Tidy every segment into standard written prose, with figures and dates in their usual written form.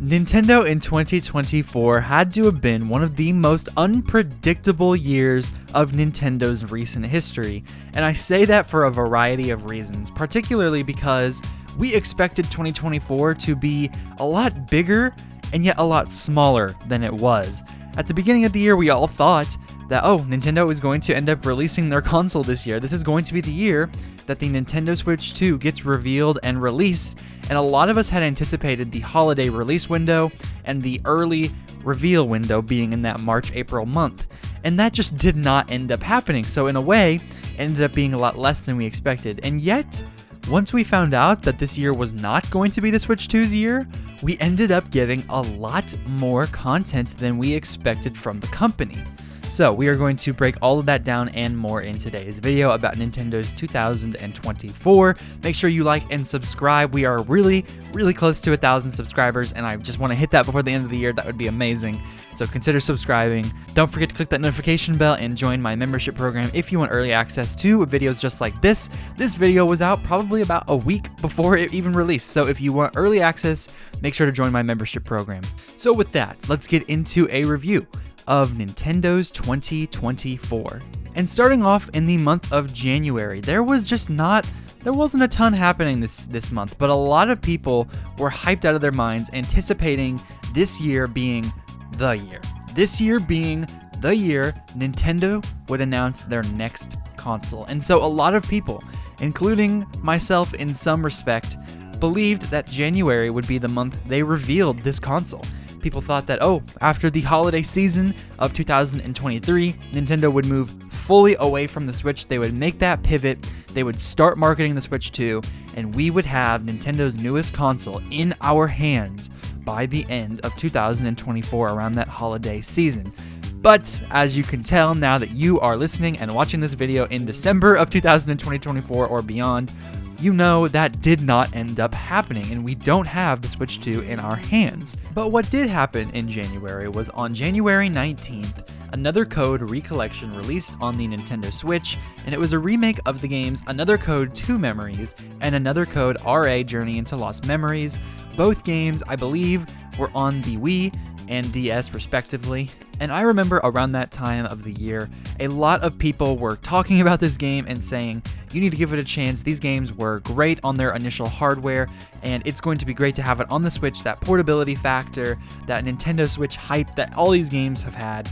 Nintendo in 2024 had to have been one of the most unpredictable years of Nintendo's recent history, and I say that for a variety of reasons, particularly because we expected 2024 to be a lot bigger and yet a lot smaller than it was. At the beginning of the year, we all thought that, Nintendo is going to end up releasing their console this year. This is going to be the year that the Nintendo Switch 2 gets revealed and released, and a lot of us had anticipated the holiday release window and the early reveal window being in that March-April month, and that just did not end up happening. So in a way, it ended up being a lot less than we expected, and yet, once we found out that this year was not going to be the Switch 2's year, we ended up getting a lot more content than we expected from the company. So we are going to break all of that down and more in today's video about Nintendo's 2024. Make sure you like and subscribe. We are really close to 1,000 subscribers, and I just want to hit that before the end of the year. That would be amazing. So consider subscribing. Don't forget to click that notification bell and join my membership program if you want early access to videos just like this. This video was out probably about a week before it even released. So if you want early access, make sure to join my membership program. So with that, let's get into a review of Nintendo's 2024. And starting off in the month of January, there wasn't a ton happening this month, but a lot of people were hyped out of their minds anticipating this year being the year. This year being the year Nintendo would announce their next console. And so a lot of people, including myself in some respect, believed that January would be the month they revealed this console. People thought that, after the holiday season of 2023, Nintendo would move fully away from the Switch. They would make that pivot. They would start marketing the Switch 2, and we would have Nintendo's newest console in our hands by the end of 2024, around that holiday season. But as you can tell now that you are listening and watching this video in December of 2024 or beyond, you know that did not end up happening, and we don't have the Switch 2 in our hands. But what did happen in January was on January 19th, Another Code Recollection released on the Nintendo Switch, and it was a remake of the games Another Code 2 Memories and Another Code RA Journey into Lost Memories. Both games, I believe, were on the Wii and DS respectively. And I remember around that time of the year, a lot of people were talking about this game and saying, you need to give it a chance. These games were great on their initial hardware, and it's going to be great to have it on the Switch, that portability factor, that Nintendo Switch hype that all these games have had.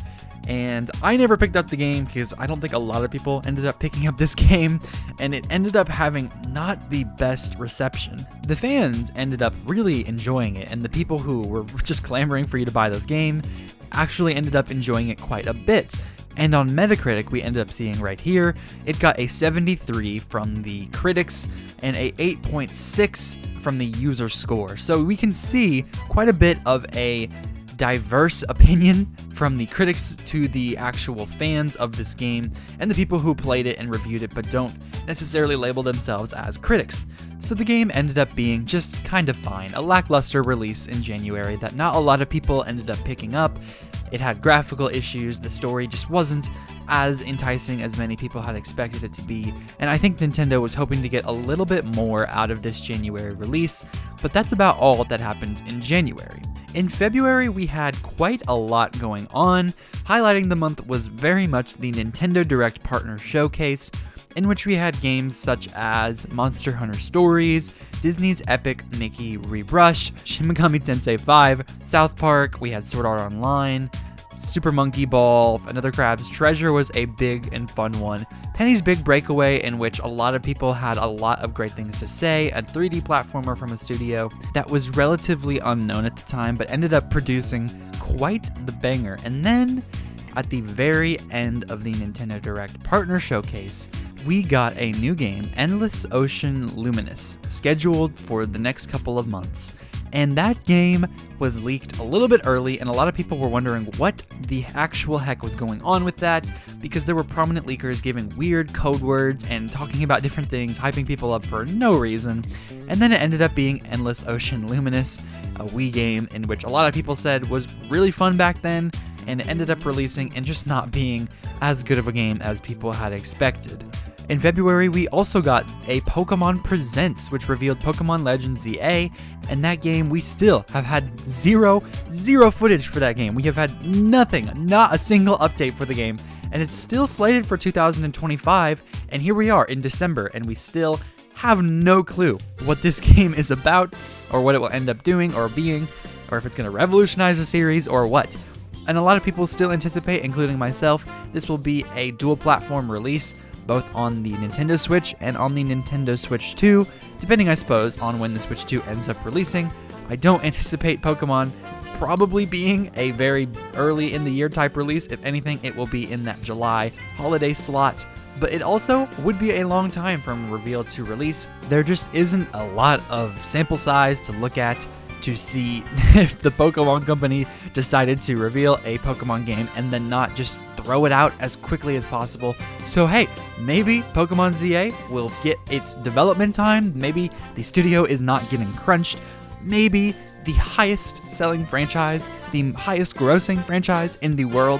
And I never picked up the game because I don't think a lot of people ended up picking up this game, and it ended up having not the best reception. The fans ended up really enjoying it, and the people who were just clamoring for you to buy this game actually ended up enjoying it quite a bit. And on Metacritic, we ended up seeing right here, it got a 73 from the critics and a 8.6 from the user score. So we can see quite a bit of a diverse opinion from the critics to the actual fans of this game and the people who played it and reviewed it but don't necessarily label themselves as critics. So the game ended up being just kind of fine, a lackluster release in January that not a lot of people ended up picking up. It had graphical issues, the story just wasn't as enticing as many people had expected it to be, and I think Nintendo was hoping to get a little bit more out of this January release, but that's about all that happened in January. In February, we had quite a lot going on. Highlighting the month was very much the Nintendo Direct Partner Showcase, in which we had games such as Monster Hunter Stories, Disney's Epic Mickey Rebrush, Shin Megami Tensei 5, South Park, we had Sword Art Online, Super Monkey Ball, Another Crab's Treasure was a big and fun one, Penny's Big Breakaway, in which a lot of people had a lot of great things to say, a 3D platformer from a studio that was relatively unknown at the time but ended up producing quite the banger. And then at the very end of the Nintendo Direct Partner Showcase, we got a new game, Endless Ocean Luminous, scheduled for the next couple of months. And that game was leaked a little bit early, and a lot of people were wondering what the actual heck was going on with that, because there were prominent leakers giving weird code words and talking about different things, hyping people up for no reason. And then it ended up being Endless Ocean Luminous, a Wii game in which a lot of people said was really fun back then, and it ended up releasing and just not being as good of a game as people had expected. In February, we also got a Pokemon Presents, which revealed Pokemon Legends ZA, and that game, we still have had zero footage for that game. We have had nothing, not a single update for the game, and it's still slated for 2025, and here we are in December, and we still have no clue what this game is about, or what it will end up doing, or being, or if it's going to revolutionize the series, or what. And a lot of people still anticipate, including myself, this will be a dual-platform release, both on the Nintendo Switch and on the Nintendo Switch 2, depending, I suppose, on when the Switch 2 ends up releasing. I don't anticipate Pokemon probably being a very early in the year type release. If anything, it will be in that July holiday slot. But it also would be a long time from reveal to release. There just isn't a lot of sample size to look at to see if the Pokemon Company decided to reveal a Pokemon game and then not just throw it out as quickly as possible. So hey, maybe Pokemon ZA will get its development time. Maybe the studio is not getting crunched. Maybe the highest selling franchise, the highest grossing franchise in the world,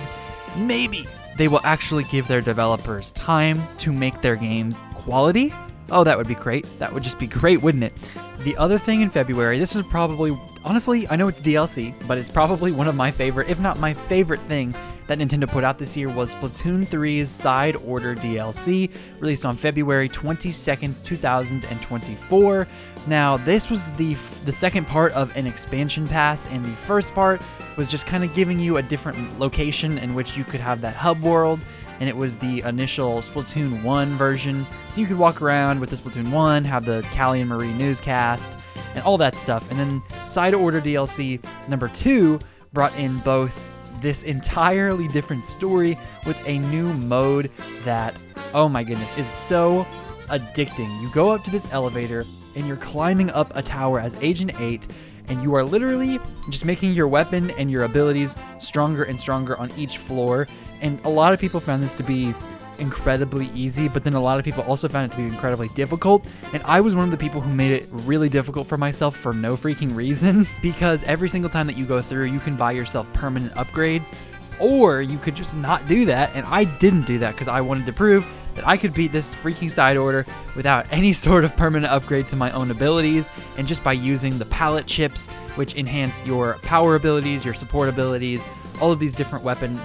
maybe they will actually give their developers time to make their games quality. Oh, that would be great. That would just be great, wouldn't it? The other thing in February, this is probably, honestly, I know it's DLC, but it's probably one of my favorite, if not my favorite thing that Nintendo put out this year, was Splatoon 3's Side Order DLC, released on February 22nd, 2024. Now, this was the second part of an expansion pass, and the first part was just kind of giving you a different location in which you could have that hub world, and it was the initial Splatoon 1 version. So you could walk around with the Splatoon 1, have the Callie and Marie newscast, and all that stuff. And then Side Order DLC number 2 brought in both this entirely different story with a new mode that, oh my goodness, is so addicting. You go up to this elevator, and you're climbing up a tower as Agent 8, and you are literally just making your weapon and your abilities stronger and stronger on each floor. And a lot of people found this to be incredibly easy, but then a lot of people also found it to be incredibly difficult. And I was one of the people who made it really difficult for myself for no freaking reason, because every single time that you go through, you can buy yourself permanent upgrades, or you could just not do that. And I didn't do that because I wanted to prove that I could beat this freaking Side Order without any sort of permanent upgrade to my own abilities, and just by using the palette chips, which enhance your power abilities, your support abilities, all of these different weapon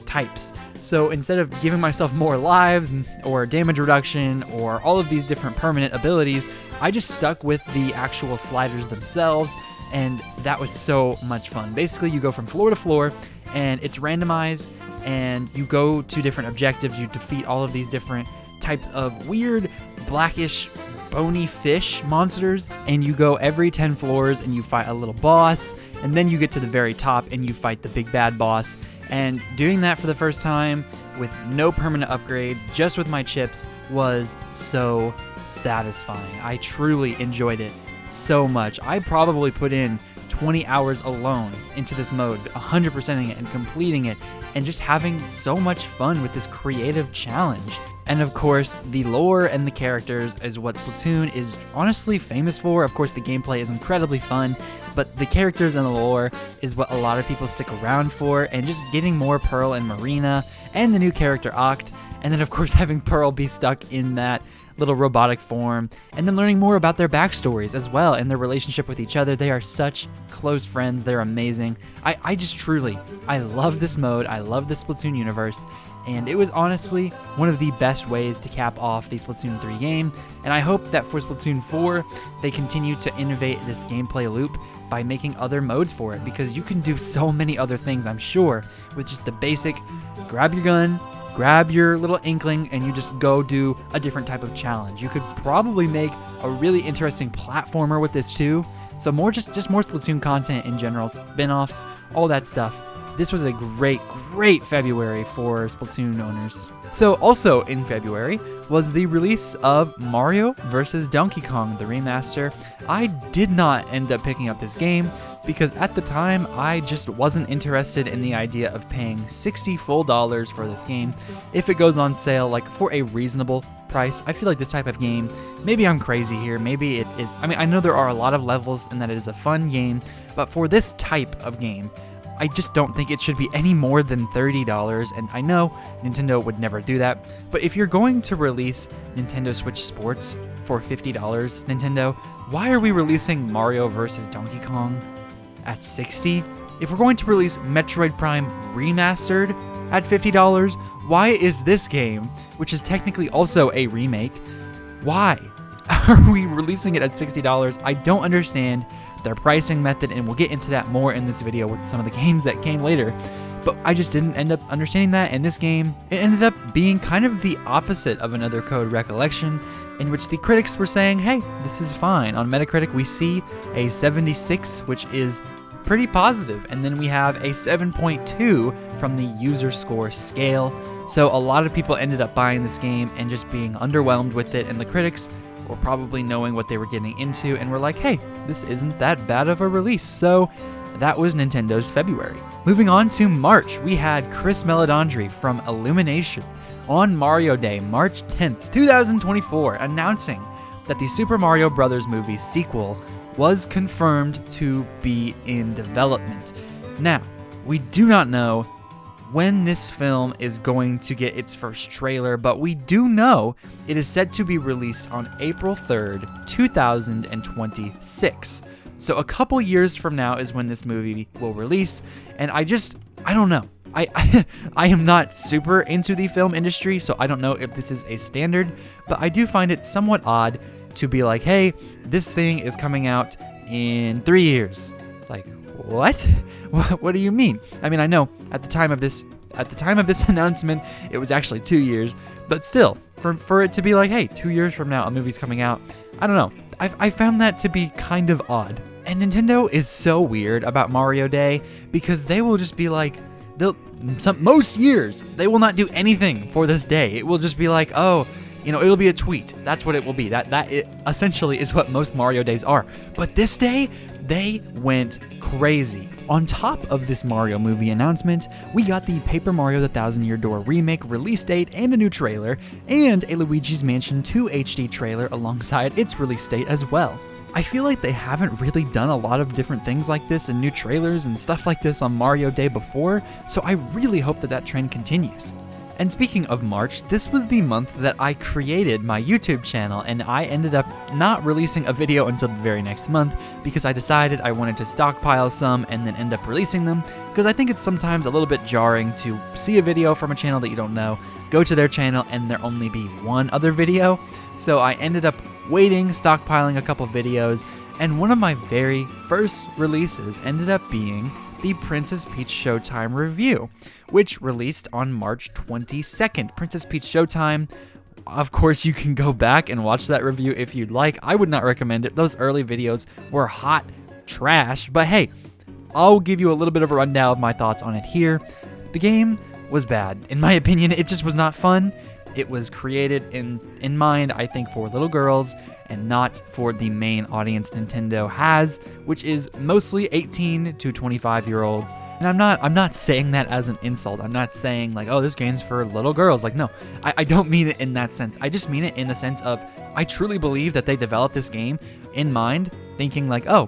types. So instead of giving myself more lives or damage reduction or all of these different permanent abilities, I just stuck with the actual sliders themselves, and that was so much fun. Basically, you go from floor to floor, and it's randomized, and you go to different objectives. You defeat all of these different types of weird, blackish, bony fish monsters, and you go every 10 floors and you fight a little boss, and then you get to the very top and you fight the big bad boss. And doing that for the first time with no permanent upgrades, just with my chips, was so satisfying. I truly enjoyed it so much. I probably put in 20 hours alone into this mode, 100%ing it and completing it, and just having so much fun with this creative challenge. And of course, the lore and the characters is what Splatoon is honestly famous for. Of course, the gameplay is incredibly fun, but the characters and the lore is what a lot of people stick around for, and just getting more Pearl and Marina, and the new character Oct, and then of course having Pearl be stuck in that little robotic form, and then learning more about their backstories as well and their relationship with each other. They are such close friends. They're amazing. I just truly, I love this mode. I love the Splatoon universe, and it was honestly one of the best ways to cap off the Splatoon 3 game, and I hope that for Splatoon 4, they continue to innovate this gameplay loop by making other modes for it, because you can do so many other things, I'm sure, with just the basic grab your gun, grab your little inkling, and you just go do a different type of challenge. You could probably make a really interesting platformer with this too. So more just more Splatoon content in general, spin-offs, all that stuff. This was a great February for Splatoon owners. So also in February was the release of Mario vs. Donkey Kong, the remaster. I did not end up picking up this game because at the time I just wasn't interested in the idea of paying $60 full for this game. If it goes on sale, like for a reasonable price, I feel like this type of game, maybe I'm crazy here, maybe it is, I mean, I know there are a lot of levels and that it is a fun game, but for this type of game, I just don't think it should be any more than $30, and I know Nintendo would never do that, but if you're going to release Nintendo Switch Sports for $50, Nintendo, why are we releasing Mario vs. Donkey Kong at $60? If we're going to release Metroid Prime Remastered at $50, why is this game, which is technically also a remake, why are we releasing it at $60? I don't understand their pricing method, and we'll get into that more in this video with some of the games that came later. But I just didn't end up understanding that, and this game, it ended up being kind of the opposite of Another Code Recollection, in which the critics were saying, hey, this is fine. On Metacritic, we see a 76, which is pretty positive, and then we have a 7.2 from the user score scale. So a lot of people ended up buying this game and just being underwhelmed with it, and the critics were probably knowing what they were getting into and were like, hey, this isn't that bad of a release. So that was Nintendo's February. Moving on to March, we had Chris Meledandri from Illumination on Mario Day, March 10th, 2024, announcing that the Super Mario Bros. Movie sequel was confirmed to be in development. Now, we do not know when this film is going to get its first trailer, but we do know it is set to be released on April 3rd, 2026. So a couple years from now is when this movie will release, and I don't know. I am not super into the film industry, so I don't know if this is a standard, but I do find it somewhat odd to be like, hey, this thing is coming out in 3 years. Like, what? What do you mean? I mean, I know at the time of this announcement, it was actually 2 years, but still, for it to be like, hey, 2 years from now, a movie's coming out, I don't know. I found that to be kind of odd. And Nintendo is so weird about Mario Day because they will just be like, most years, they will not do anything for this day. It will just be like, oh, it'll be a tweet. That's what it will be. That it essentially is what most Mario Days are. But this day, they went crazy. On top of this Mario movie announcement, we got the Paper Mario The Thousand Year Door remake release date and a new trailer, and a Luigi's Mansion 2 HD trailer alongside its release date as well. I feel like they haven't really done a lot of different things like this and new trailers and stuff like this on Mario Day before, so I really hope that trend continues. And speaking of March, this was the month that I created my YouTube channel, and I ended up not releasing a video until the very next month because I decided I wanted to stockpile some and then end up releasing them, because I think it's sometimes a little bit jarring to see a video from a channel that you don't know, go to their channel, and there only be one other video. So I ended up waiting, stockpiling a couple videos, and one of my very first releases ended up being the Princess Peach Showtime review, which released on March 22nd. Princess Peach Showtime, of course, you can go back and watch that review if you'd like. I would not recommend it. Those early videos were hot trash, but hey, I'll give you a little bit of a rundown of my thoughts on it here. The game was bad. In my opinion, it just was not fun. It was created in mind, I think, for little girls and not for the main audience Nintendo has, which is mostly 18 to 25-year-olds. And I'm not saying that as an insult. I'm not saying like, oh, this game's for little girls. Like, no, I don't mean it in that sense. I just mean it in the sense of I truly believe that they developed this game in mind, thinking like, oh,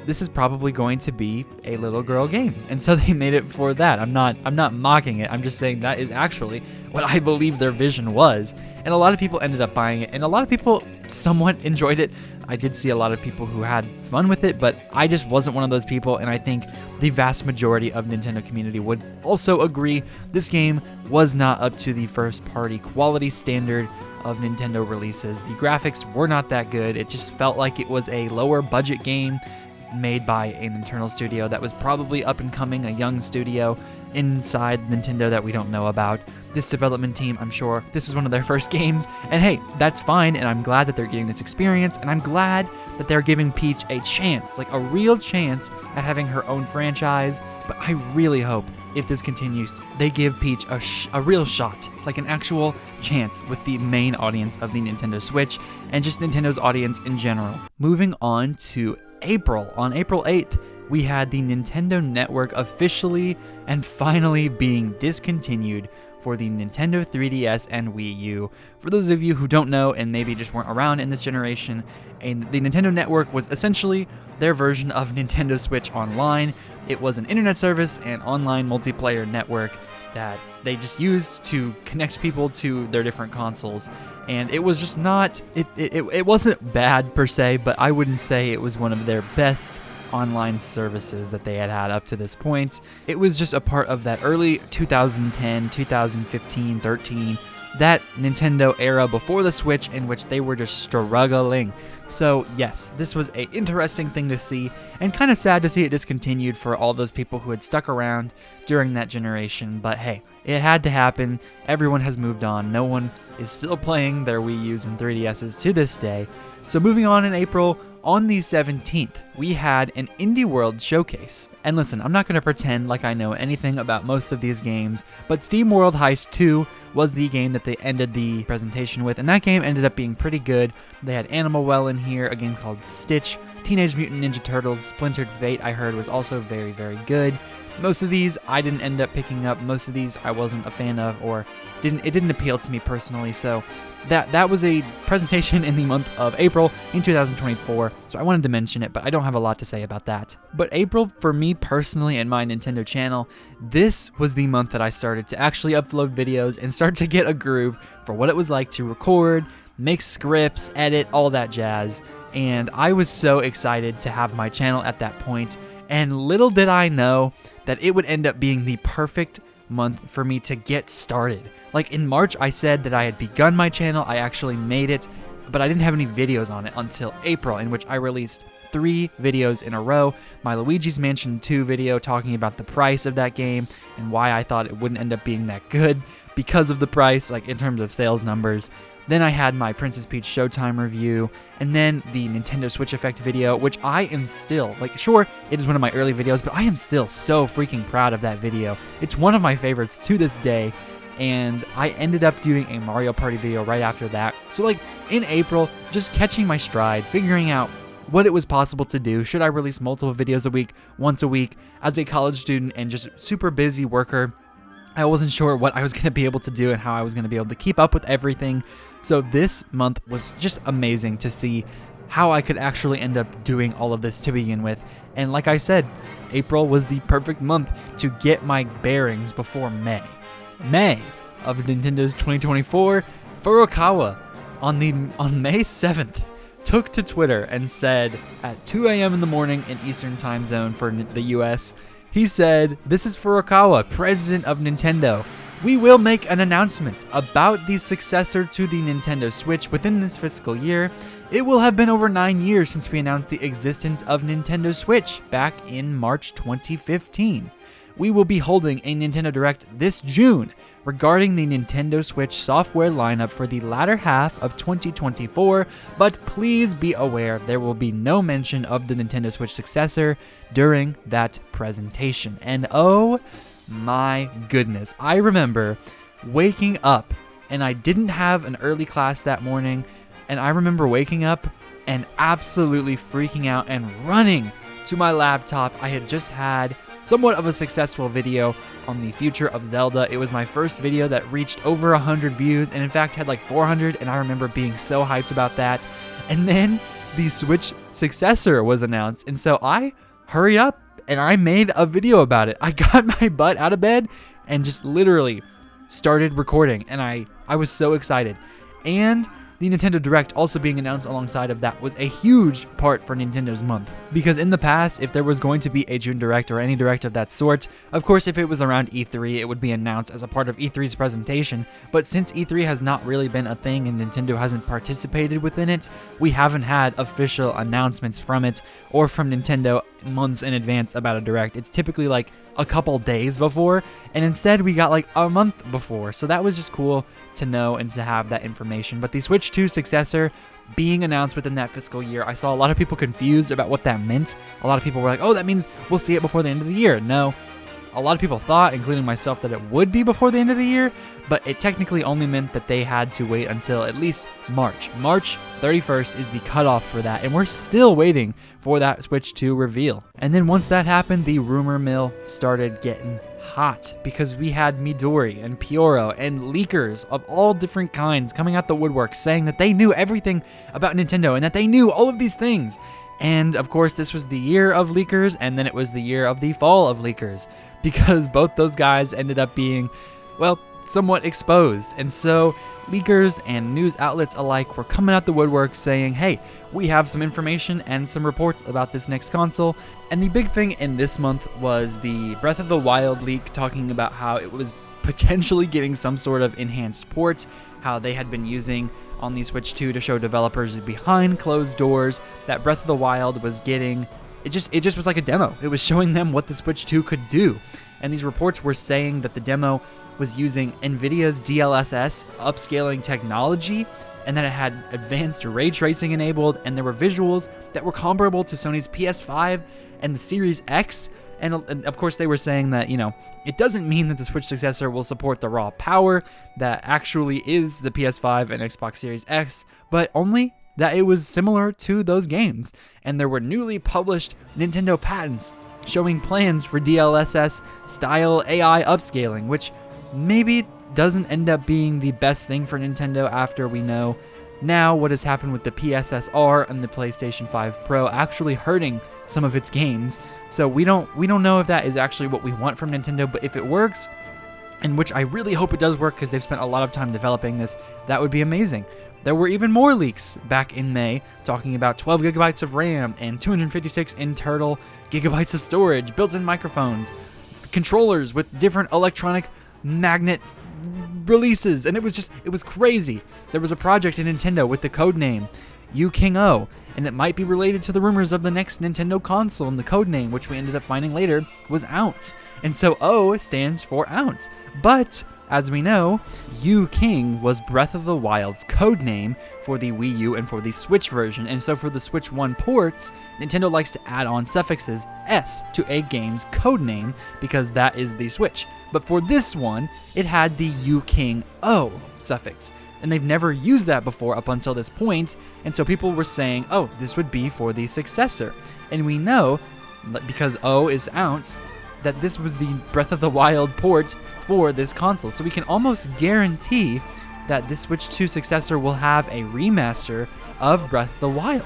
this is probably going to be a little girl game. And so they made it for that. I'm not mocking it. I'm just saying that is actually what I believe their vision was. And a lot of people ended up buying it, and a lot of people somewhat enjoyed it. I did see a lot of people who had fun with it, but I just wasn't one of those people, and I think the vast majority of Nintendo community would also agree this game was not up to the first-party quality standard of Nintendo releases. The graphics were not that good. It just felt like it was a lower budget game made by an internal studio that was probably up and coming, a young studio inside Nintendo that we don't know about. This development team, I'm sure this was one of their first games, and hey, that's fine, and I'm glad that they're getting this experience, and I'm glad that they're giving Peach a chance, like a real chance at having her own franchise. But I really hope if this continues, they give Peach a real shot, like an actual chance with the main audience of the Nintendo Switch and just Nintendo's audience in general. Moving on to April. On April 8th, we had the Nintendo Network officially and finally being discontinued for the Nintendo 3DS and Wii U. For those of you who don't know and maybe just weren't around in this generation, the Nintendo Network was essentially their version of Nintendo Switch Online. It was an internet service and online multiplayer network that they just used to connect people to their different consoles. And it was just not, it wasn't bad per se, but I wouldn't say it was one of their best online services that they had up to this point. It was just a part of that early 2010, 2015, 13, that Nintendo era before the Switch, in which they were just struggling. So yes, this was an interesting thing to see, and kind of sad to see it discontinued for all those people who had stuck around during that generation. But hey, it had to happen. Everyone has moved on. No one is still playing their Wii U's and 3DS's to this day. So moving on, in April, on the 17th, we had an Indie World showcase. And listen, I'm not going to pretend like I know anything about most of these games, but Steam World Heist 2 was the game that they ended the presentation with, and that game ended up being pretty good. They had Animal Well in here, a game called Stitch, Teenage Mutant Ninja Turtles, Splintered Fate, I heard was also very, very good. Most of these I didn't end up picking up. Most of these I wasn't a fan of, or it didn't appeal to me personally. So that was a presentation in the month of April in 2024. So I wanted to mention it, but I don't have a lot to say about that. But April, for me personally and my Nintendo channel, this was the month that I started to actually upload videos and start to get a groove for what it was like to record, make scripts, edit, all that jazz. And I was so excited to have my channel at that point. And little did I know that it would end up being the perfect month for me to get started. Like in March, I said that I had begun my channel, I actually made it, but I didn't have any videos on it until April, in which I released 3 videos in a row. My Luigi's Mansion 2 video talking about the price of that game and why I thought it wouldn't end up being that good because of the price, like in terms of sales numbers. Then I had my Princess Peach Showtime review, and then the Nintendo Switch Effect video, which I am still, like, sure, it is one of my early videos, but I am still so freaking proud of that video. It's one of my favorites to this day, and I ended up doing a Mario Party video right after that. So, like, in April, just catching my stride, figuring out what it was possible to do. Should I release multiple videos a week, once a week, as a college student and just super busy worker? I wasn't sure what I was going to be able to do and how I was going to be able to keep up with everything. So this month was just amazing to see how I could actually end up doing all of this to begin with. And like I said, April was the perfect month to get my bearings before May. May of Nintendo's 2024, Furukawa on May 7th took to Twitter and said at 2 a.m. in the morning in Eastern Time Zone for the US, he said, "This is Furukawa, president of Nintendo. We will make an announcement about the successor to the Nintendo Switch within this fiscal year. It will have been over 9 years since we announced the existence of Nintendo Switch back in March 2015. We will be holding a Nintendo Direct this June regarding the Nintendo Switch software lineup for the latter half of 2024, but please be aware there will be no mention of the Nintendo Switch successor during that presentation." And oh my goodness, I remember waking up, and I didn't have an early class that morning, and I remember waking up and absolutely freaking out and running to my laptop. I had just had somewhat of a successful video on the future of Zelda. It was my first video that reached over 100 views, and in fact had like 400, and I remember being so hyped about that. And then the Switch successor was announced, and so I hurried up and I made a video about it. I got my butt out of bed and just literally started recording, and I was so excited. And the Nintendo Direct also being announced alongside of that was a huge part for Nintendo's month. Because in the past, if there was going to be a June Direct or any Direct of that sort, of course if it was around E3, it would be announced as a part of E3's presentation. But since E3 has not really been a thing and Nintendo hasn't participated within it, we haven't had official announcements from it or from Nintendo months in advance about a Direct. It's typically like a couple days before, and instead we got like a month before. So that was just cool to know and to have that information. But the Switch 2 successor being announced within that fiscal year, I saw a lot of people confused about what that meant. A lot of people were like, oh, that means we'll see it before the end of the year. No, a lot of people thought, including myself, that it would be before the end of the year, but it technically only meant that they had to wait until at least March. March 31st is the cutoff for that, and we're still waiting for that Switch 2 reveal. And then once that happened, the rumor mill started getting hot, because we had Midori and Pyoro and leakers of all different kinds coming out the woodwork saying that they knew everything about Nintendo and that they knew all of these things. And of course, this was the year of leakers, and then it was the year of the fall of leakers, because both those guys ended up being, well, somewhat exposed. And so leakers and news outlets alike were coming out the woodwork saying, hey, we have some information and some reports about this next console. And the big thing in this month was the Breath of the Wild leak, talking about how it was potentially getting some sort of enhanced port, how they had been using on the Switch 2 to show developers behind closed doors that Breath of the Wild was getting. It just was like a demo. It was showing them what the Switch 2 could do. And these reports were saying that the demo was using NVIDIA's DLSS upscaling technology, and that it had advanced ray tracing enabled, and there were visuals that were comparable to Sony's PS5 and the Series X. And of course, they were saying that, it doesn't mean that the Switch successor will support the raw power that actually is the PS5 and Xbox Series X, but only that it was similar to those games. And there were newly published Nintendo patents showing plans for DLSS style AI upscaling, which maybe doesn't end up being the best thing for Nintendo after we know now what has happened with the PSSR and the PlayStation 5 Pro actually hurting some of its games. So we don't know if that is actually what we want from Nintendo, but if it works, and which I really hope it does work because they've spent a lot of time developing this, that would be amazing. There were even more leaks back in May talking about 12 gigabytes of RAM and 256 internal gigabytes of storage, built-in microphones, controllers with different electronic magnet releases, and it was crazy. There was a project in Nintendo with the code name Yu-King-Oh, and it might be related to the rumors of the next Nintendo console, and the code name, which we ended up finding later, was Ounce. And so O stands for Ounce. But as we know, Yu-King was Breath of the Wild's code name for the Wii U and for the Switch version. And so for the Switch 1 ports, Nintendo likes to add on suffixes S to a game's code name because that is the Switch. But for this one, it had the Yu-King-O suffix. And they've never used that before up until this point, and so people were saying, oh, this would be for the successor. And we know, because O is Ounce, that this was the Breath of the Wild port for this console. So we can almost guarantee that this Switch 2 successor will have a remaster of Breath of the Wild.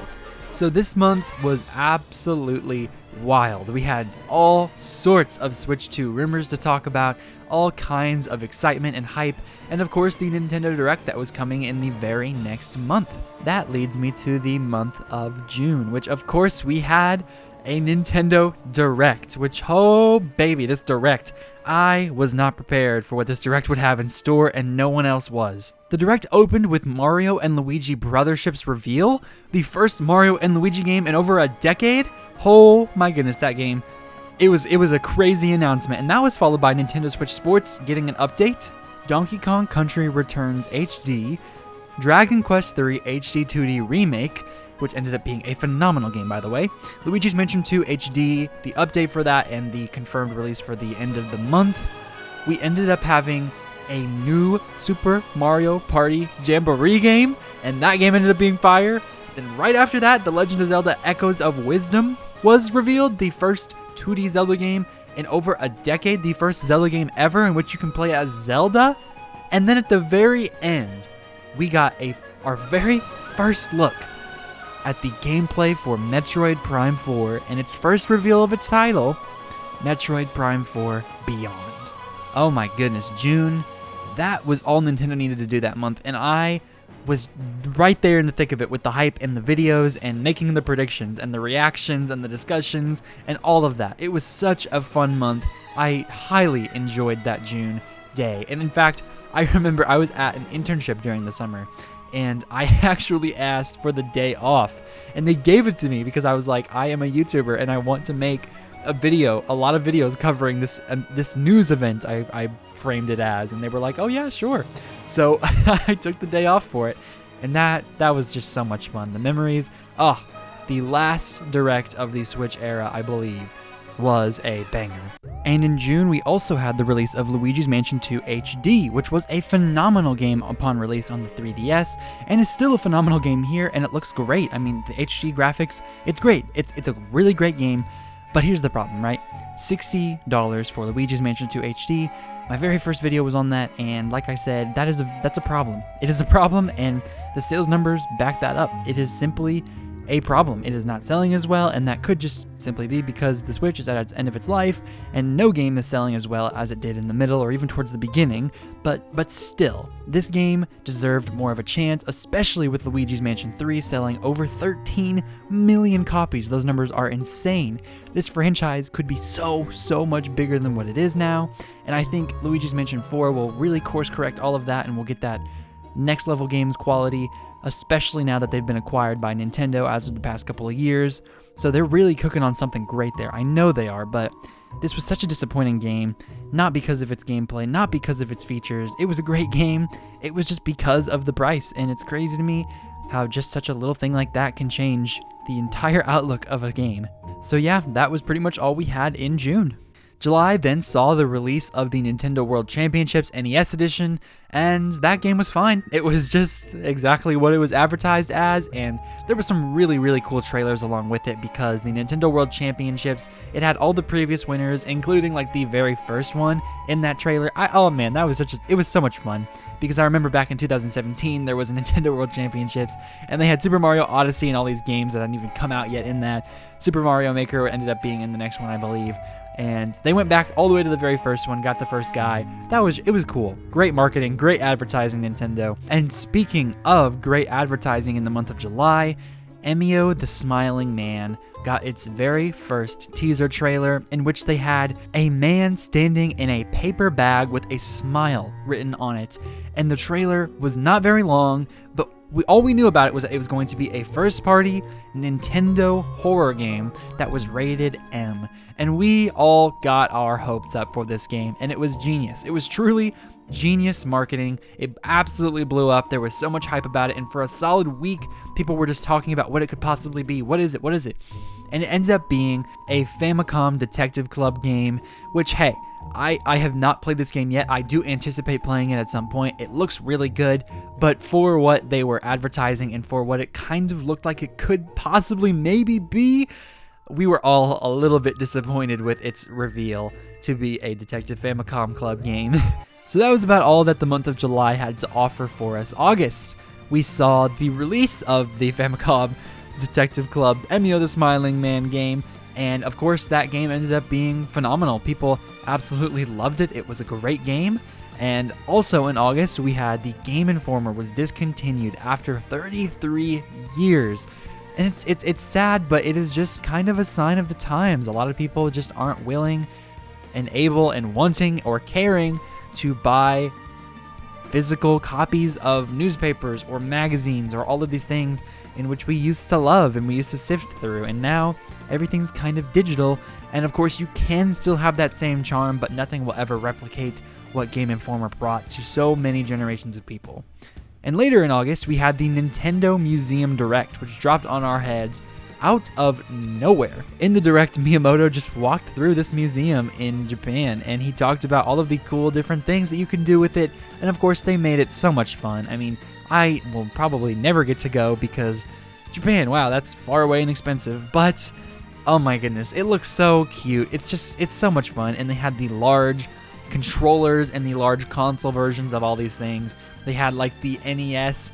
So this month was absolutely wild. We had all sorts of Switch 2 rumors to talk about, all kinds of excitement and hype, and of course the Nintendo Direct that was coming in the very next month. That leads me to the month of June, which of course we had a Nintendo Direct, which, oh baby, this Direct, I was not prepared for what this Direct would have in store, and no one else was. The Direct opened with Mario and Luigi Brothership's reveal, the first Mario and Luigi game in over a decade. Oh my goodness, that game. It was a crazy announcement, and that was followed by Nintendo Switch Sports getting an update, Donkey Kong Country Returns HD, Dragon Quest III HD 2D Remake, which ended up being a phenomenal game, by the way, Luigi's Mansion 2 HD, the update for that, and the confirmed release for the end of the month. We ended up having a new Super Mario Party Jamboree game, and that game ended up being fire. Then right after that, The Legend of Zelda Echoes of Wisdom was revealed, the first 2D Zelda game in over a decade, the first Zelda game ever in which you can play as Zelda. And then at the very end, we got our very first look at the gameplay for Metroid Prime 4 and its first reveal of its title, Metroid Prime 4 Beyond. Oh my goodness, June, that was all Nintendo needed to do that month, and I was right there in the thick of it with the hype and the videos and making the predictions and the reactions and the discussions and all of that. It was such a fun month. I highly enjoyed that June day. And in fact, I remember I was at an internship during the summer, and I actually asked for the day off, and they gave it to me because I was like, I am a YouTuber and I want to make a lot of videos covering this news event I framed it as, and they were like, oh yeah, sure. So I took the day off for it, and that was just so much fun. The memories, the last Direct of the Switch era, I believe, was a banger. And in June, we also had the release of Luigi's Mansion 2 HD, which was a phenomenal game upon release on the 3DS, and is still a phenomenal game here, and it looks great. I mean, the HD graphics, it's great. It's a really great game, but here's the problem, right? $60 for Luigi's Mansion 2 HD. My very first video was on that, and like I said, that's a problem. It is a problem, and the sales numbers back that up. It is simply a problem. It is not selling as well, and that could just simply be because the Switch is at its end of its life, and no game is selling as well as it did in the middle or even towards the beginning. But still, this game deserved more of a chance, especially with Luigi's Mansion 3 selling over 13 million copies. Those numbers are insane. This franchise could be so much bigger than what it is now, and I think Luigi's Mansion 4 will really course correct all of that, and we'll get that next level games quality, especially now that they've been acquired by Nintendo as of the past couple of years. So they're really cooking on something great there. I know they are, but this was such a disappointing game, not because of its gameplay, not because of its features. It was a great game. It was just because of the price, and it's crazy to me how just such a little thing like that can change the entire outlook of a game. So yeah, that was pretty much all we had in June. July then saw the release of the Nintendo World Championships NES Edition, and that game was fine. It was just exactly what it was advertised as, and there were some really cool trailers along with it, because the Nintendo World Championships, it had all the previous winners, including like the very first one in that trailer. Oh man, that was it was so much fun, because I remember back in 2017 there was a Nintendo World Championships, and they had Super Mario Odyssey and all these games that hadn't even come out yet in that. Super Mario Maker ended up being in the next one, I believe. And they went back all the way to the very first one, got the first guy. It was cool. Great marketing, great advertising, Nintendo. And speaking of great advertising in the month of July, Emio the Smiling Man got its very first teaser trailer, in which they had a man standing in a paper bag with a smile written on it. And the trailer was not very long, but all we knew about it was that it was going to be a first-party Nintendo horror game that was rated M. And we all got our hopes up for this game, and it was genius. It was truly genius marketing. It absolutely blew up. There was so much hype about it, and for a solid week, people were just talking about what it could possibly be. What is it? What is it? And it ends up being a Famicom Detective Club game, which, hey, I have not played this game yet. I do anticipate playing it at some point. It looks really good, but for what they were advertising and for what it kind of looked like it could possibly maybe be, we were all a little bit disappointed with its reveal to be a Detective Famicom Club game. So that was about all that the month of July had to offer for us. August, we saw the release of the Famicom Detective Club Emio the Smiling Man game, and of course that game ended up being phenomenal. People absolutely loved it. It was a great game. And also in August, we had the Game Informer was discontinued after 33 years. And it's sad, but it is just kind of a sign of the times. A lot of people just aren't willing and able and wanting or caring to buy physical copies of newspapers or magazines or all of these things in which we used to love and we used to sift through. And now everything's kind of digital. And of course, you can still have that same charm, but nothing will ever replicate what Game Informer brought to so many generations of people. And later in August, we had the Nintendo Museum Direct, which dropped on our heads out of nowhere. In the Direct, Miyamoto just walked through this museum in Japan, and he talked about all of the cool different things that you can do with it, and of course they made it so much fun. I mean, I will probably never get to go because Japan, wow, that's far away and expensive, but oh my goodness, it looks so cute. It's so much fun, and they had the large controllers and the large console versions of all these things. They had like the NES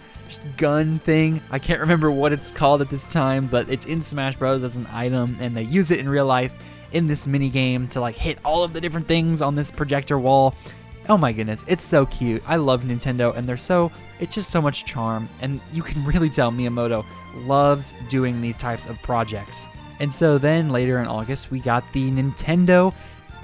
gun thing. I can't remember what it's called at this time, but it's in Smash Bros. As an item, and they use it in real life in this mini game to like hit all of the different things on this projector wall. Oh my goodness, it's so cute. I love Nintendo, and it's just so much charm, and you can really tell Miyamoto loves doing these types of projects. And so then later in August, we got the Nintendo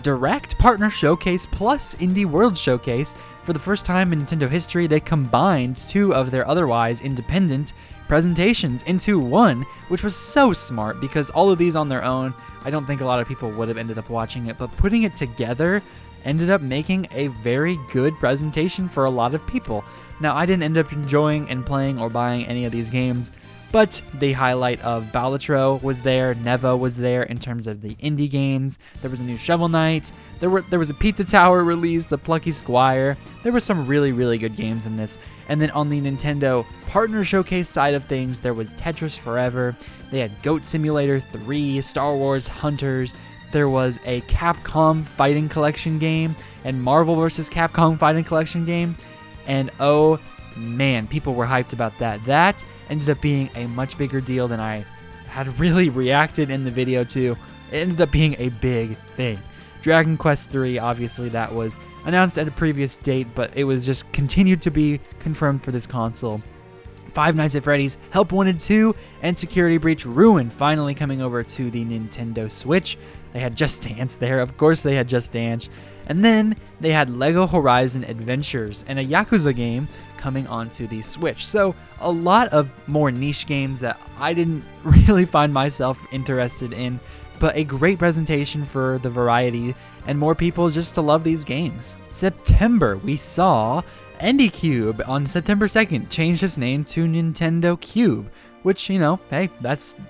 Direct Partner Showcase plus Indie World Showcase. For the first time in Nintendo history, they combined two of their otherwise independent presentations into one, which was so smart because all of these on their own, I don't think a lot of people would have ended up watching it, but putting it together ended up making a very good presentation for a lot of people. Now, I didn't end up enjoying and playing or buying any of these games, but the highlight of Balatro was there, Neva was there in terms of the indie games. There was a new Shovel Knight. There was a Pizza Tower release, the Plucky Squire. There were some really good games in this. And then on the Nintendo Partner Showcase side of things, there was Tetris Forever. They had Goat Simulator 3, Star Wars Hunters. There was a Capcom Fighting Collection game and Marvel vs. Capcom Fighting Collection game. And oh man, people were hyped about that. That ended up being a much bigger deal than I had really reacted in the video to. It ended up being a big thing. Dragon Quest III, obviously that was announced at a previous date, but it was just continued to be confirmed for this console. Five Nights at Freddy's Help Wanted 2 and Security Breach Ruin finally coming over to the Nintendo Switch. They had Just Dance there, of course they had Just Dance. And then they had Lego Horizon Adventures and a Yakuza game coming onto the Switch. So a lot of more niche games that I didn't really find myself interested in, but a great presentation for the variety and more people just to love these games. September, we saw IndieCube on September 2nd changed its name to Nintendo Cube, which, you know, hey,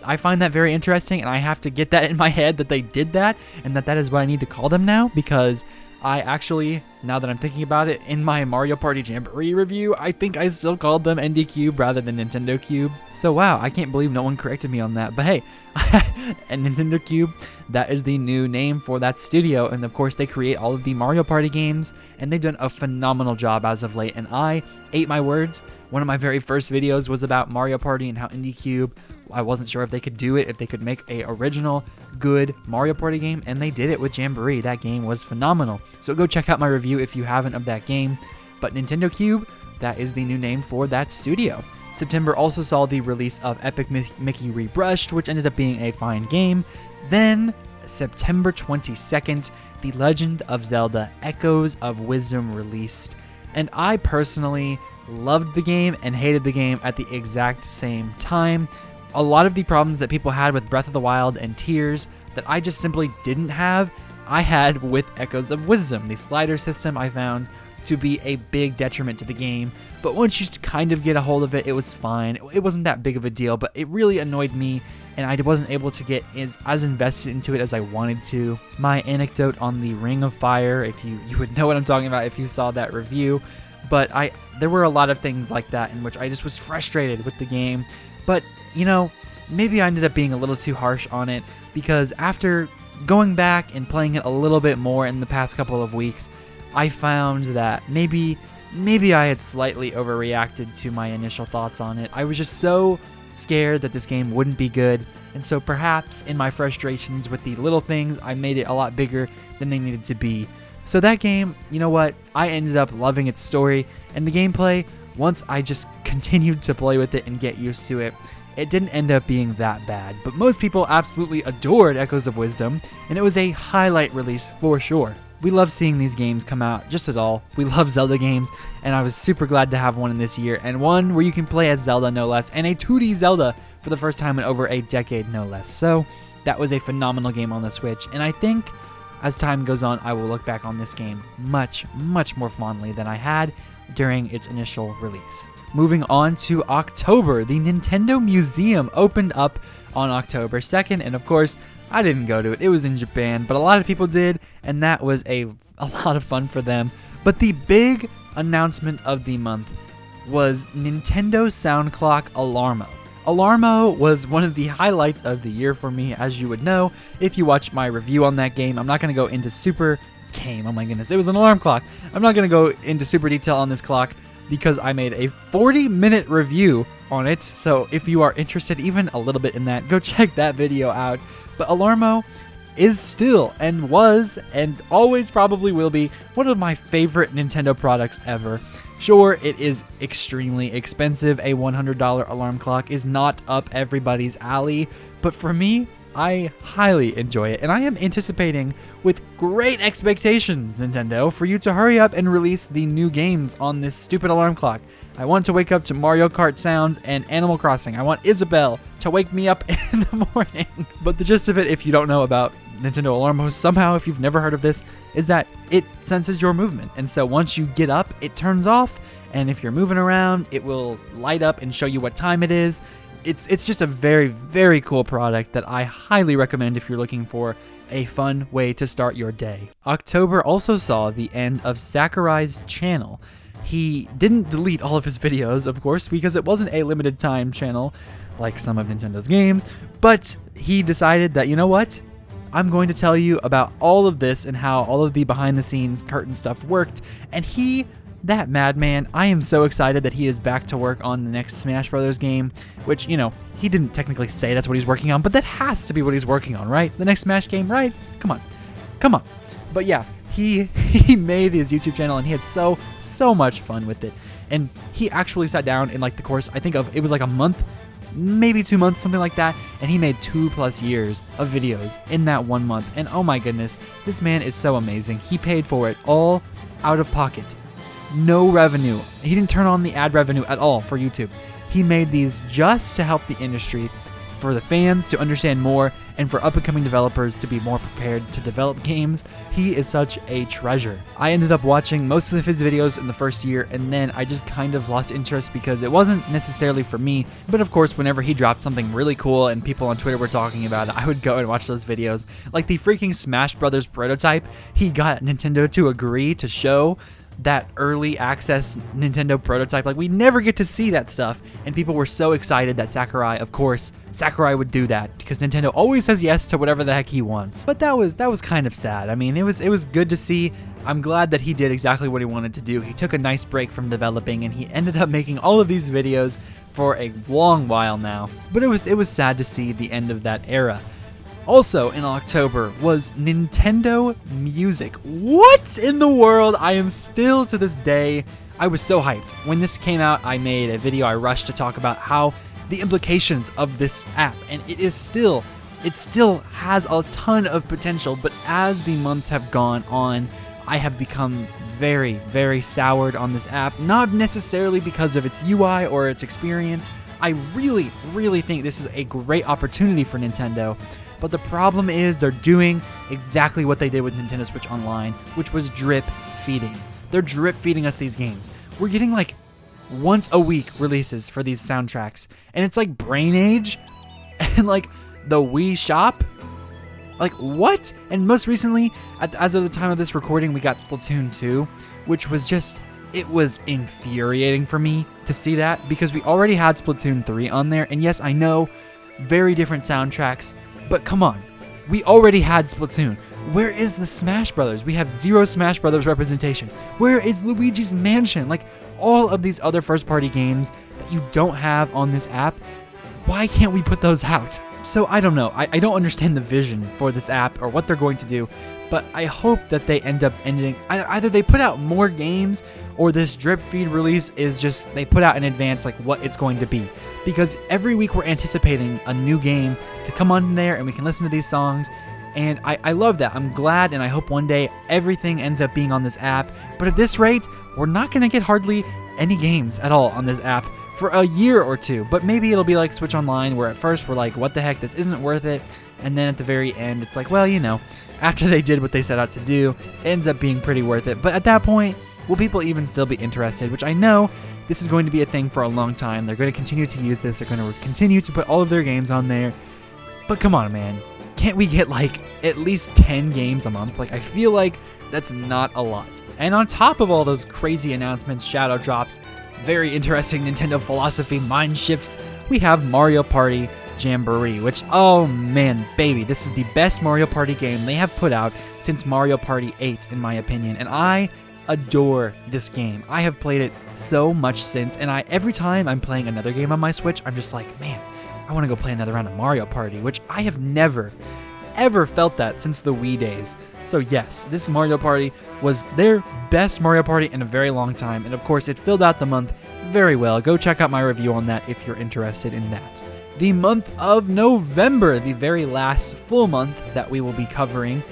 I find that very interesting, and I have to get that in my head that they did that and that is what I need to call them now, because I actually, now that I'm thinking about it, in my Mario Party Jamboree review, I think I still called them IndieCube rather than Nintendo Cube. So wow, I can't believe no one corrected me on that. But hey, and Nintendo Cube, that is the new name for that studio. And of course, they create all of the Mario Party games, and they've done a phenomenal job as of late. And I ate my words. One of my very first videos was about Mario Party and how IndieCube, I wasn't sure if they could do it, if they could make a original good Mario Party game, and they did it with Jamboree. That game was phenomenal. So go check out my review if you haven't of that game. But Nintendo Cube, that is the new name for that studio. September also saw the release of Epic Mickey Rebrushed, which ended up being a fine game. Then September 22nd, The Legend of Zelda Echoes of Wisdom released. And I personally loved the game and hated the game at the exact same time. A lot of the problems that people had with Breath of the Wild and Tears that I just simply didn't have, I had with Echoes of Wisdom. The slider system I found to be a big detriment to the game, but once you kind of get a hold of it, it was fine. It wasn't that big of a deal, but it really annoyed me, and I wasn't able to get as invested into it as I wanted to. My anecdote on the Ring of Fire, if you would know what I'm talking about if you saw that review, but there were a lot of things like that in which I just was frustrated with the game. But, you know, maybe I ended up being a little too harsh on it, because after going back and playing it a little bit more in the past couple of weeks, I found that maybe I had slightly overreacted to my initial thoughts on it. I was just so scared that this game wouldn't be good, and so perhaps in my frustrations with the little things, I made it a lot bigger than they needed to be. So that game, you know what, I ended up loving its story, and the gameplay, once I just continued to play with it and get used to it, it didn't end up being that bad. But most people absolutely adored Echoes of Wisdom, and it was a highlight release for sure. We love seeing these games come out just at all. We love Zelda games, and I was super glad to have one in this year, and one where you can play as Zelda no less, and a 2D Zelda for the first time in over a decade no less. So that was a phenomenal game on the Switch, and I think as time goes on, I will look back on this game much, much more fondly than I had during its initial release. Moving on to October, the Nintendo Museum opened up on October 2nd, and of course, I didn't go to it. It was in Japan, but a lot of people did, and that was a lot of fun for them. But the big announcement of the month was Nintendo Sound Clock Alarmo. Alarmo was one of the highlights of the year for me, as you would know if you watched my review on that game. I'm not going to go into super game. Oh my goodness, it was an alarm clock. I'm not going to go into super detail on this clock because I made a 40-minute review on it. So if you are interested even a little bit in that, go check that video out. But Alarmo is still and was and always probably will be one of my favorite Nintendo products ever. Sure, it is extremely expensive. A $100 alarm clock is not up everybody's alley, but for me, I highly enjoy it, and I am anticipating with great expectations, Nintendo, for you to hurry up and release the new games on this stupid alarm clock. I want to wake up to Mario Kart sounds and Animal Crossing. I want Isabelle to wake me up in the morning. But the gist of it, if you don't know about Nintendo Alarmo, somehow, if you've never heard of this, is that it senses your movement. And so once you get up, it turns off, and if you're moving around, it will light up and show you what time it is. It's just a very, very cool product that I highly recommend if you're looking for a fun way to start your day. October also saw the end of Sakurai's channel. He didn't delete all of his videos, of course, because it wasn't a limited time channel like some of Nintendo's games, but he decided that, you know what? I'm going to tell you about all of this and how all of the behind the scenes curtain stuff worked, and he That madman, I am so excited that he is back to work on the next Smash Brothers game, which, you know, he didn't technically say that's what he's working on, but that has to be what he's working on, right? The next Smash game, right? Come on. Come on. But yeah, he made his YouTube channel and he had so much fun with it. And he actually sat down in like the course, I think it was like a month, maybe 2 months, something like that, and he made 2+ years of videos in that 1 month. And oh my goodness, this man is so amazing. He paid for it all out of pocket. No revenue. He didn't turn on the ad revenue at all for YouTube. He made these just to help the industry, for the fans to understand more, and for up-and-coming developers to be more prepared to develop games. He is such a treasure. I ended up watching most of his videos in the first year, and then I just kind of lost interest because it wasn't necessarily for me. But of course, whenever he dropped something really cool and people on Twitter were talking about it, I would go and watch those videos. Like the freaking Smash Brothers prototype, he got Nintendo to agree to show that early access Nintendo prototype. Like, we never get to see that stuff, and people were so excited that Sakurai would do that, because Nintendo always says yes to whatever the heck he wants. But that was kind of sad. I mean, it was good to see. I'm glad that he did exactly what he wanted to do. He took a nice break from developing, and he ended up making all of these videos for a long while now. But it was sad to see the end of that era. Also in October was Nintendo Music. What in the world? I am still, to this day, I was so hyped. When this came out, I made a video. I rushed to talk about how the implications of this app, and it still has a ton of potential, but as the months have gone on, I have become very, very soured on this app, not necessarily because of its UI or its experience. I really, really think this is a great opportunity for Nintendo. But the problem is they're doing exactly what they did with Nintendo Switch Online, which was drip feeding. They're drip feeding us these games. We're getting like once a week releases for these soundtracks, and it's like Brain Age and like the Wii Shop. Like, what? And most recently, as of the time of this recording, we got Splatoon 2, which was just, it was infuriating for me to see that, because we already had Splatoon 3 on there, and yes, I know, very different soundtracks. But come on, we already had Splatoon. Where is the Smash Brothers? We have zero Smash Brothers representation. Where is Luigi's Mansion? Like, all of these other first-party games that you don't have on this app, why can't we put those out? So I don't know. I don't understand the vision for this app or what they're going to do, but I hope that they end up ending, either they put out more games, or this drip feed release is just, they put out in advance like what it's going to be. Because every week we're anticipating a new game to come on there and we can listen to these songs. And I love that. I'm glad, and I hope one day everything ends up being on this app. But at this rate, we're not going to get hardly any games at all on this app for a year or two. But maybe it'll be like Switch Online, where at first we're like, what the heck, this isn't worth it. And then at the very end, it's like, well, you know, after they did what they set out to do, it ends up being pretty worth it. But at that point, will people even still be interested? Which I know this is going to be a thing for a long time. They're going to continue to use this. They're going to continue to put all of their games on there. But come on, man. Can't we get like at least 10 games a month? Like, I feel like that's not a lot. And on top of all those crazy announcements, shadow drops, very interesting Nintendo philosophy mind shifts, we have Mario Party Jamboree, which, oh man, baby, this is the best Mario Party game they have put out since Mario Party 8, in my opinion. And I adore this game. I have played it so much since, and every time I'm playing another game on my Switch, I'm just like, man, I want to go play another round of Mario Party, which I have never, ever felt that since the Wii days. So yes, this Mario Party was their best Mario Party in a very long time, and of course it filled out the month very well. Go check out my review on that if you're interested in that. The month of November, the very last full month that we will be covering,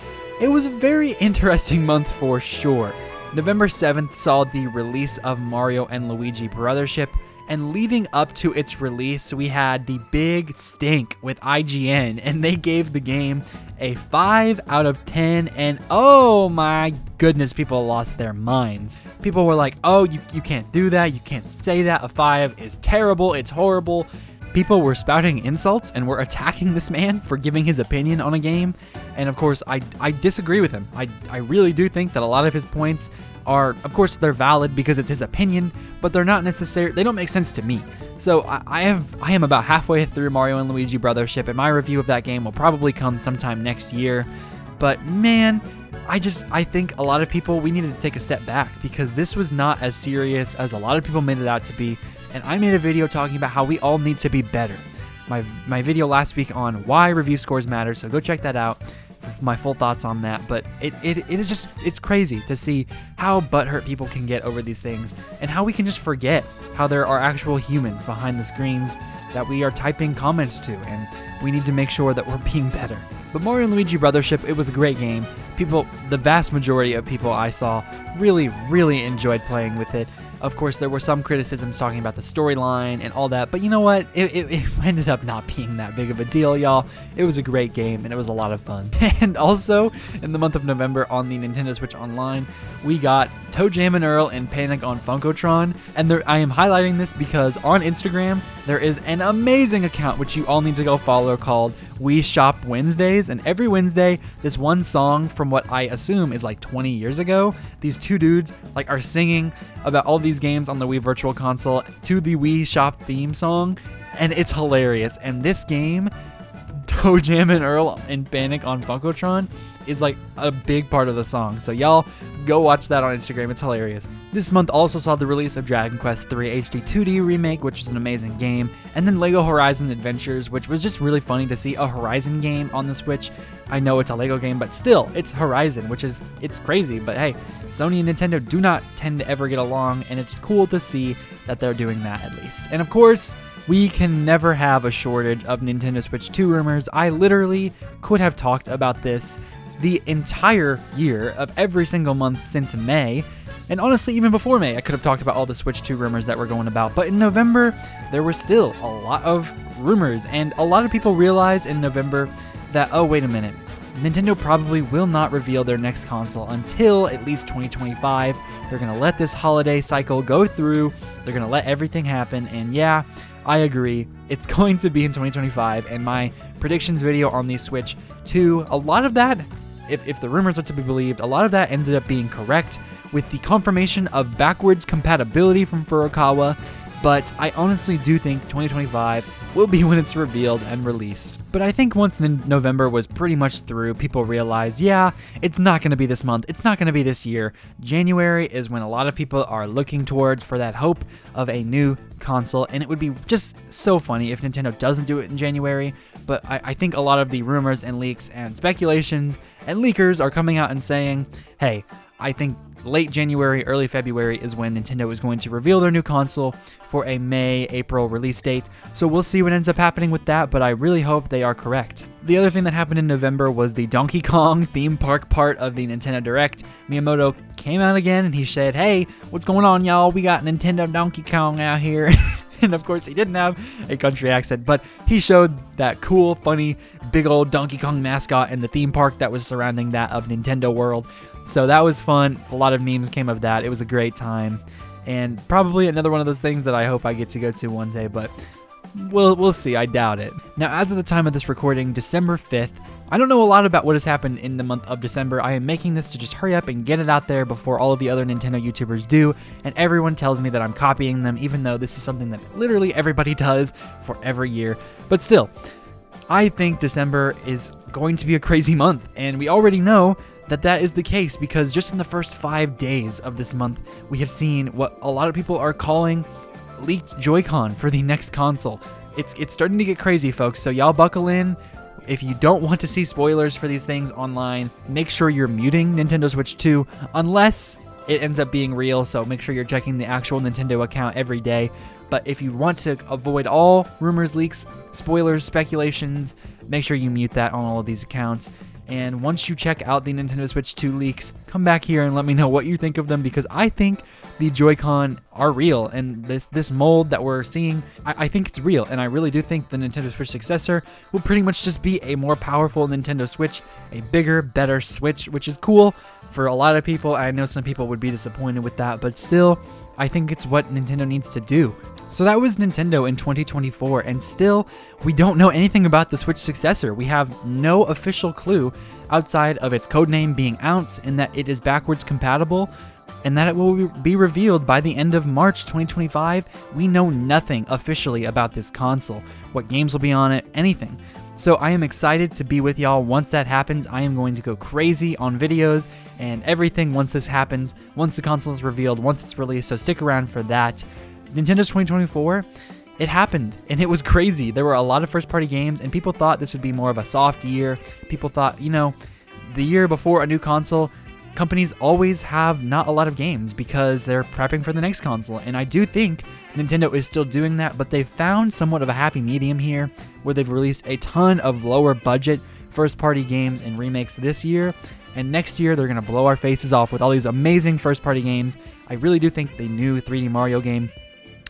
it was a very interesting month for sure. November 7th saw the release of Mario and Luigi Brothership, and leading up to its release, we had the big stink with IGN, and they gave the game a 5 out of 10, and oh my goodness, people lost their minds. People were like, oh, you can't do that, you can't say that, a 5 is terrible, it's horrible. People were spouting insults and were attacking this man for giving his opinion on a game. And of course, I disagree with him. I really do think that a lot of his points are, of course, they're valid because it's his opinion, but they're not necessary. They don't make sense to me. So I am about halfway through Mario and Luigi Brothership, and my review of that game will probably come sometime next year. But man, I think a lot of people, we needed to take a step back because this was not as serious as a lot of people made it out to be. And I made a video talking about how we all need to be better. My video last week on why review scores matter, so go check that out for my full thoughts on that. But it is just, it's crazy to see how butthurt people can get over these things and how we can just forget how there are actual humans behind the screens that we are typing comments to, and we need to make sure that we're being better. But Mario & Luigi Brothership, it was a great game. People, the vast majority of people I saw really enjoyed playing with it. Of course, there were some criticisms talking about the storyline and all that, but you know what? It ended up not being that big of a deal, y'all. It was a great game, and it was a lot of fun. And also, in the month of November on the Nintendo Switch Online, we got ToeJam and Earl and Panic on Funkotron. And I am highlighting this because on Instagram, there is an amazing account which you all need to go follow called We Shop Wednesdays. And every Wednesday, this one song from what I assume is like 20 years ago, these two dudes like are singing about all these games on the Wii Virtual Console to the Wii Shop theme song. And it's hilarious. And this game, ToeJam and Earl and Panic on Funkotron, is like a big part of the song. So y'all go watch that on Instagram. It's hilarious. This month also saw the release of Dragon Quest III HD 2D Remake, which is an amazing game, and then Lego Horizon Adventures, which was just really funny to see a Horizon game on the Switch. I know it's a Lego game, but still, it's Horizon, it's crazy, but hey, Sony and Nintendo do not tend to ever get along, and it's cool to see that they're doing that at least. And of course, we can never have a shortage of Nintendo Switch 2 rumors. I literally could have talked about this the entire year of every single month since May. And honestly, even before May, I could have talked about all the Switch 2 rumors that were going about. But in November, there were still a lot of rumors. And a lot of people realized in November that, oh, wait a minute, Nintendo probably will not reveal their next console until at least 2025. They're going to let this holiday cycle go through. They're going to let everything happen. And yeah, I agree. It's going to be in 2025. And my predictions video on the Switch 2, a lot of that, if the rumors are to be believed, a lot of that ended up being correct with the confirmation of backwards compatibility from Furukawa. But I honestly do think 2025 will be when it's revealed and released. But I think once November was pretty much through, people realized, yeah, it's not going to be this month. It's not going to be this year. January is when a lot of people are looking towards for that hope of a new console. And it would be just so funny if Nintendo doesn't do it in January. But I think a lot of the rumors and leaks and speculations and leakers are coming out and saying, hey, I think late January, early February is when Nintendo is going to reveal their new console for a May-April release date. So we'll see what ends up happening with that, but I really hope they are correct. The other thing that happened in November was the Donkey Kong theme park part of the Nintendo Direct. Miyamoto came out again and he said, hey, what's going on, y'all? We got Nintendo Donkey Kong out here. And of course, he didn't have a country accent, but he showed that cool, funny, big old Donkey Kong mascot in the theme park that was surrounding that of Nintendo World. So that was fun. A lot of memes came of that. It was a great time. And probably another one of those things that I hope I get to go to one day, but we'll see. I doubt it. Now, as of the time of this recording, December 5th, I don't know a lot about what has happened in the month of December. I am making this to just hurry up and get it out there before all of the other Nintendo YouTubers do, and everyone tells me that I'm copying them, even though this is something that literally everybody does for every year. But still, I think December is going to be a crazy month, and we already know that is the case because just in the first 5 days of this month, we have seen what a lot of people are calling leaked Joy-Con for the next console. It's starting to get crazy, folks, so y'all buckle in. If you don't want to see spoilers for these things online, make sure you're muting Nintendo Switch 2 unless it ends up being real, so make sure you're checking the actual Nintendo account every day. But if you want to avoid all rumors, leaks, spoilers, speculations, make sure you mute that on all of these accounts. And once you check out the Nintendo Switch 2 leaks, come back here and let me know what you think of them, because I think the Joy-Con are real, and this mold that we're seeing, I think it's real, and I really do think the Nintendo Switch successor will pretty much just be a more powerful Nintendo Switch, a bigger, better Switch, which is cool for a lot of people. I know some people would be disappointed with that, but still, I think it's what Nintendo needs to do. So that was Nintendo in 2024, and still, we don't know anything about the Switch successor. We have no official clue outside of its codename being Ounce, and that it is backwards compatible, and that it will be revealed by the end of March 2025. We know nothing officially about this console, what games will be on it, anything. So I am excited to be with y'all. Once that happens, I am going to go crazy on videos and everything once this happens, once the console is revealed, once it's released. So stick around for that. Nintendo's 2024, it happened and it was crazy. There were a lot of first-party games and people thought this would be more of a soft year. People thought, you know, the year before a new console, companies always have not a lot of games because they're prepping for the next console. And I do think Nintendo is still doing that, but they've found somewhat of a happy medium here where they've released a ton of lower budget first-party games and remakes this year. And next year, they're going to blow our faces off with all these amazing first-party games. I really do think the new 3D Mario game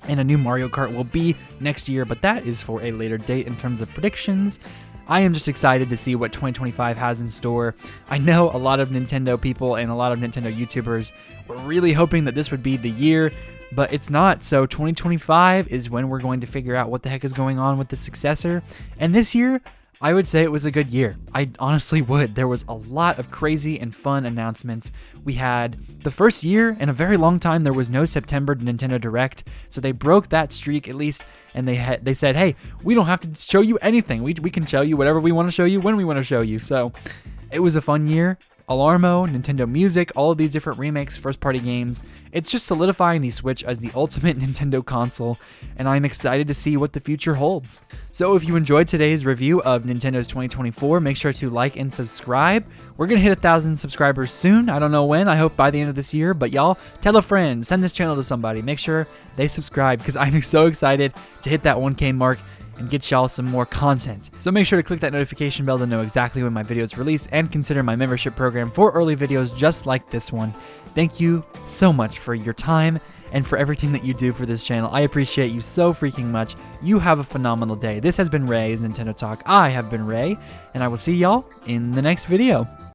and a new Mario Kart will be next year, but that is for a later date in terms of predictions. I am just excited to see what 2025 has in store. I know a lot of Nintendo people and a lot of Nintendo YouTubers were really hoping that this would be the year, but it's not. So 2025 is when we're going to figure out what the heck is going on with the successor. And this year, I would say it was a good year. I honestly would. There was a lot of crazy and fun announcements. We had the first year in a very long time there was no September Nintendo Direct, so they broke that streak at least, and they said, hey, we don't have to show you anything. We can show you whatever we want to show you when we want to show you. So it was a fun year. Alarmo, Nintendo Music, all of these different remakes, first-party games. It's just solidifying the Switch as the ultimate Nintendo console, and I'm excited to see what the future holds. So if you enjoyed today's review of Nintendo's 2024, make sure to like and subscribe. We're going to hit 1,000 subscribers soon. I don't know when. I hope by the end of this year, but y'all, tell a friend, send this channel to somebody. Make sure they subscribe because I'm so excited to hit that 1K mark and get y'all some more content. So make sure to click that notification bell to know exactly when my videos release and consider my membership program for early videos just like this one. Thank you so much for your time and for everything that you do for this channel. I appreciate you so freaking much. You have a phenomenal day. This has been Ray's Nintendo Talk. I have been Ray, and I will see y'all in the next video.